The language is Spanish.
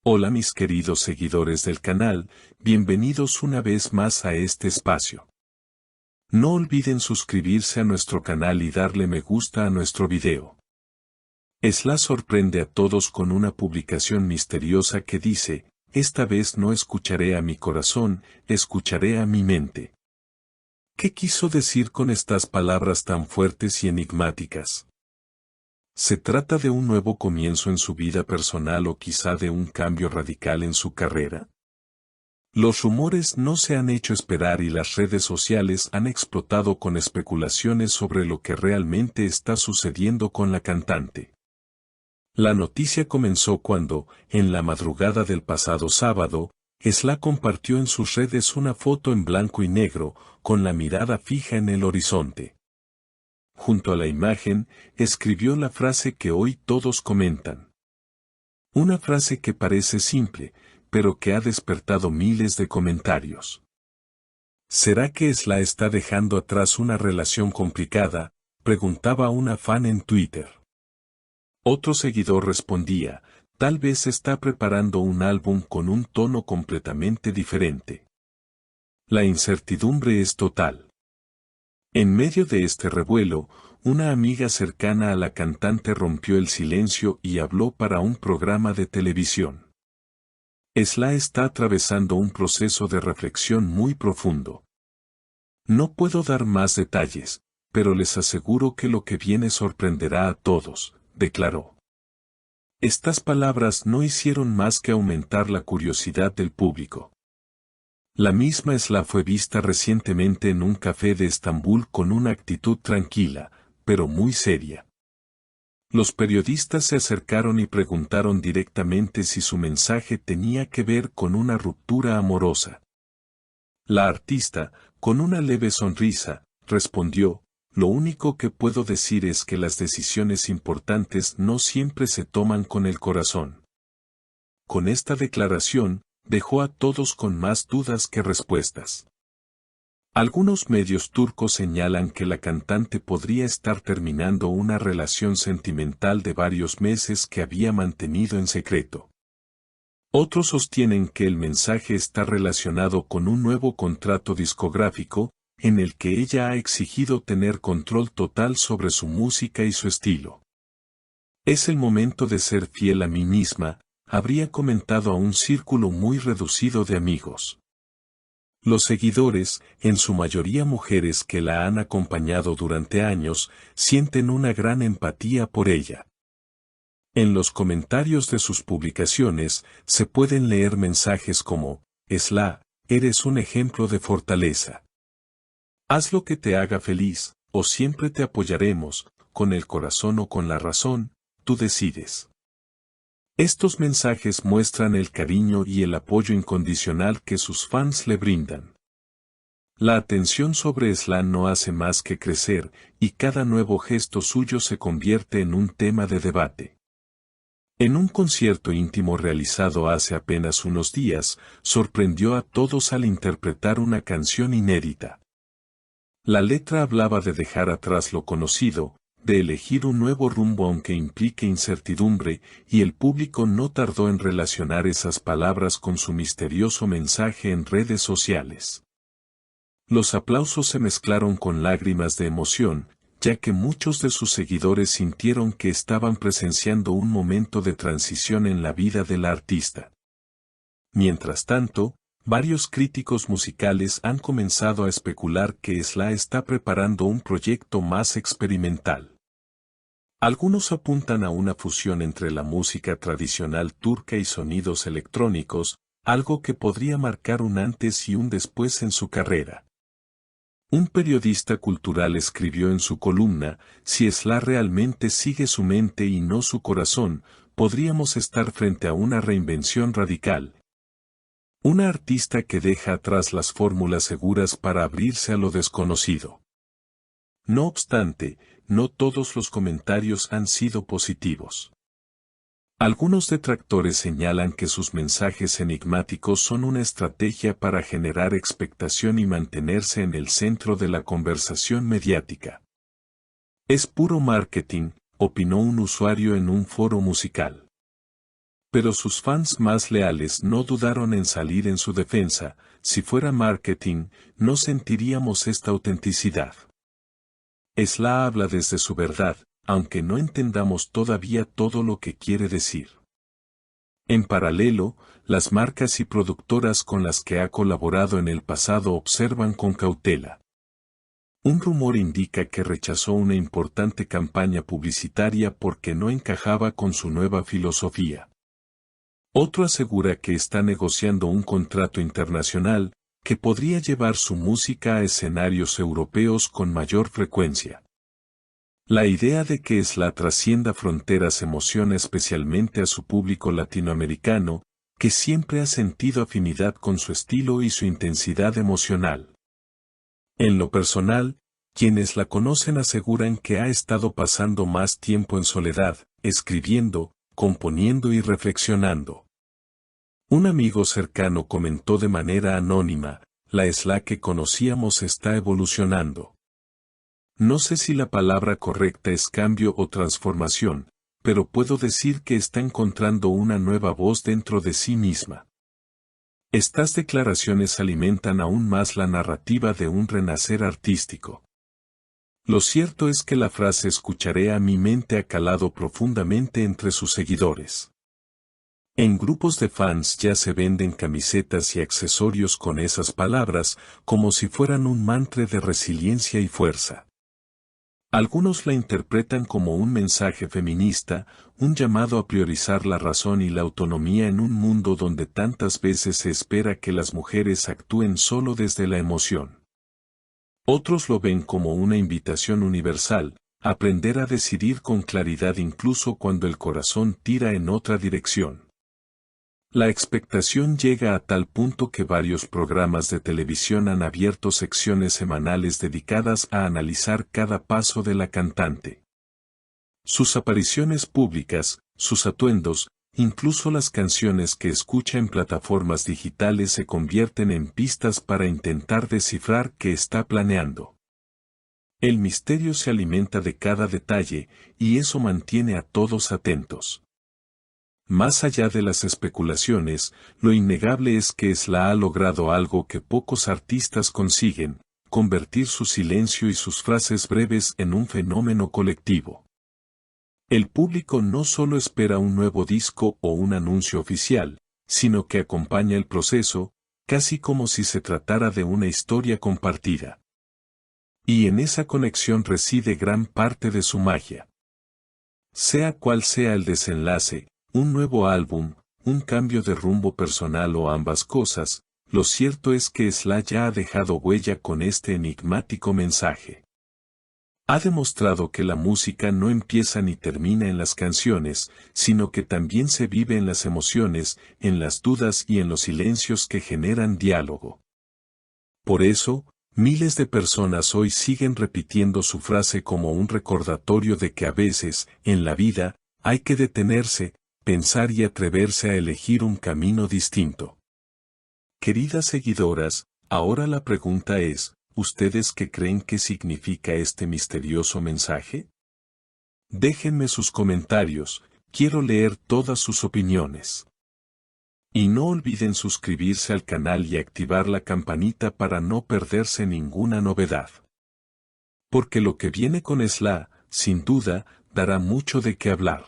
Hola mis queridos seguidores del canal, bienvenidos una vez más a este espacio. No olviden suscribirse a nuestro canal y darle me gusta a nuestro video. Esla sorprende a todos con una publicación misteriosa que dice, esta vez no escucharé a mi corazón, escucharé a mi mente. ¿Qué quiso decir con estas palabras tan fuertes y enigmáticas? ¿Se trata de un nuevo comienzo en su vida personal o quizá de un cambio radical en su carrera? Los rumores no se han hecho esperar y las redes sociales han explotado con especulaciones sobre lo que realmente está sucediendo con la cantante. La noticia comenzó cuando, en la madrugada del pasado sábado, Esla compartió en sus redes una foto en blanco y negro, con la mirada fija en el horizonte. Junto a la imagen, escribió la frase que hoy todos comentan. Una frase que parece simple, pero que ha despertado miles de comentarios. ¿Será que Esla está dejando atrás una relación complicada?, preguntaba una fan en Twitter. Otro seguidor respondía, tal vez está preparando un álbum con un tono completamente diferente. La incertidumbre es total. En medio de este revuelo, una amiga cercana a la cantante rompió el silencio y habló para un programa de televisión. Esla está atravesando un proceso de reflexión muy profundo. No puedo dar más detalles, pero les aseguro que lo que viene sorprenderá a todos, declaró. Estas palabras no hicieron más que aumentar la curiosidad del público. La misma Esla fue vista recientemente en un café de Estambul con una actitud tranquila, pero muy seria. Los periodistas se acercaron y preguntaron directamente si su mensaje tenía que ver con una ruptura amorosa. La artista, con una leve sonrisa, respondió, lo único que puedo decir es que las decisiones importantes no siempre se toman con el corazón. Con esta declaración, dejó a todos con más dudas que respuestas. Algunos medios turcos señalan que la cantante podría estar terminando una relación sentimental de varios meses que había mantenido en secreto. Otros sostienen que el mensaje está relacionado con un nuevo contrato discográfico, en el que ella ha exigido tener control total sobre su música y su estilo. Es el momento de ser fiel a mí misma, habría comentado a un círculo muy reducido de amigos. Los seguidores, en su mayoría mujeres que la han acompañado durante años, sienten una gran empatía por ella. En los comentarios de sus publicaciones, se pueden leer mensajes como, Esla, eres un ejemplo de fortaleza. Haz lo que te haga feliz, o siempre te apoyaremos, con el corazón o con la razón, tú decides. Estos mensajes muestran el cariño y el apoyo incondicional que sus fans le brindan. La atención sobre Esla no hace más que crecer, y cada nuevo gesto suyo se convierte en un tema de debate. En un concierto íntimo realizado hace apenas unos días, sorprendió a todos al interpretar una canción inédita. La letra hablaba de dejar atrás lo conocido, de elegir un nuevo rumbo aunque implique incertidumbre, y el público no tardó en relacionar esas palabras con su misterioso mensaje en redes sociales. Los aplausos se mezclaron con lágrimas de emoción, ya que muchos de sus seguidores sintieron que estaban presenciando un momento de transición en la vida de la artista. Mientras tanto, varios críticos musicales han comenzado a especular que Esla está preparando un proyecto más experimental. Algunos apuntan a una fusión entre la música tradicional turca y sonidos electrónicos, algo que podría marcar un antes y un después en su carrera. Un periodista cultural escribió en su columna, si Esla realmente sigue su mente y no su corazón, podríamos estar frente a una reinvención radical. Una artista que deja atrás las fórmulas seguras para abrirse a lo desconocido. No obstante, no todos los comentarios han sido positivos. Algunos detractores señalan que sus mensajes enigmáticos son una estrategia para generar expectación y mantenerse en el centro de la conversación mediática. Es puro marketing, opinó un usuario en un foro musical. Pero sus fans más leales no dudaron en salir en su defensa: si fuera marketing, no sentiríamos esta autenticidad. Slaa habla desde su verdad, aunque no entendamos todavía todo lo que quiere decir. En paralelo, las marcas y productoras con las que ha colaborado en el pasado observan con cautela. Un rumor indica que rechazó una importante campaña publicitaria porque no encajaba con su nueva filosofía. Otro asegura que está negociando un contrato internacional que podría llevar su música a escenarios europeos con mayor frecuencia. La idea de que Slaa trascienda fronteras emociona especialmente a su público latinoamericano, que siempre ha sentido afinidad con su estilo y su intensidad emocional. En lo personal, quienes la conocen aseguran que ha estado pasando más tiempo en soledad, escribiendo, componiendo y reflexionando. Un amigo cercano comentó de manera anónima: la Slaa que conocíamos está evolucionando. No sé si la palabra correcta es cambio o transformación, pero puedo decir que está encontrando una nueva voz dentro de sí misma. Estas declaraciones alimentan aún más la narrativa de un renacer artístico. Lo cierto es que la frase "escucharé a mi mente" ha calado profundamente entre sus seguidores. En grupos de fans ya se venden camisetas y accesorios con esas palabras, como si fueran un mantra de resiliencia y fuerza. Algunos la interpretan como un mensaje feminista, un llamado a priorizar la razón y la autonomía en un mundo donde tantas veces se espera que las mujeres actúen solo desde la emoción. Otros lo ven como una invitación universal: aprender a decidir con claridad incluso cuando el corazón tira en otra dirección. La expectación llega a tal punto que varios programas de televisión han abierto secciones semanales dedicadas a analizar cada paso de la cantante. Sus apariciones públicas, sus atuendos, incluso las canciones que escucha en plataformas digitales se convierten en pistas para intentar descifrar qué está planeando. El misterio se alimenta de cada detalle, y eso mantiene a todos atentos. Más allá de las especulaciones, lo innegable es que Slaa ha logrado algo que pocos artistas consiguen: convertir su silencio y sus frases breves en un fenómeno colectivo. El público no solo espera un nuevo disco o un anuncio oficial, sino que acompaña el proceso, casi como si se tratara de una historia compartida. Y en esa conexión reside gran parte de su magia. Sea cual sea el desenlace, un nuevo álbum, un cambio de rumbo personal o ambas cosas, lo cierto es que Slaa ya ha dejado huella con este enigmático mensaje. Ha demostrado que la música no empieza ni termina en las canciones, sino que también se vive en las emociones, en las dudas y en los silencios que generan diálogo. Por eso, miles de personas hoy siguen repitiendo su frase como un recordatorio de que a veces, en la vida, hay que detenerse, pensar y atreverse a elegir un camino distinto. Queridas seguidoras, ahora la pregunta es: ¿ustedes qué creen que significa este misterioso mensaje? Déjenme sus comentarios, quiero leer todas sus opiniones. Y no olviden suscribirse al canal y activar la campanita para no perderse ninguna novedad. Porque lo que viene con Slaa, sin duda, dará mucho de qué hablar.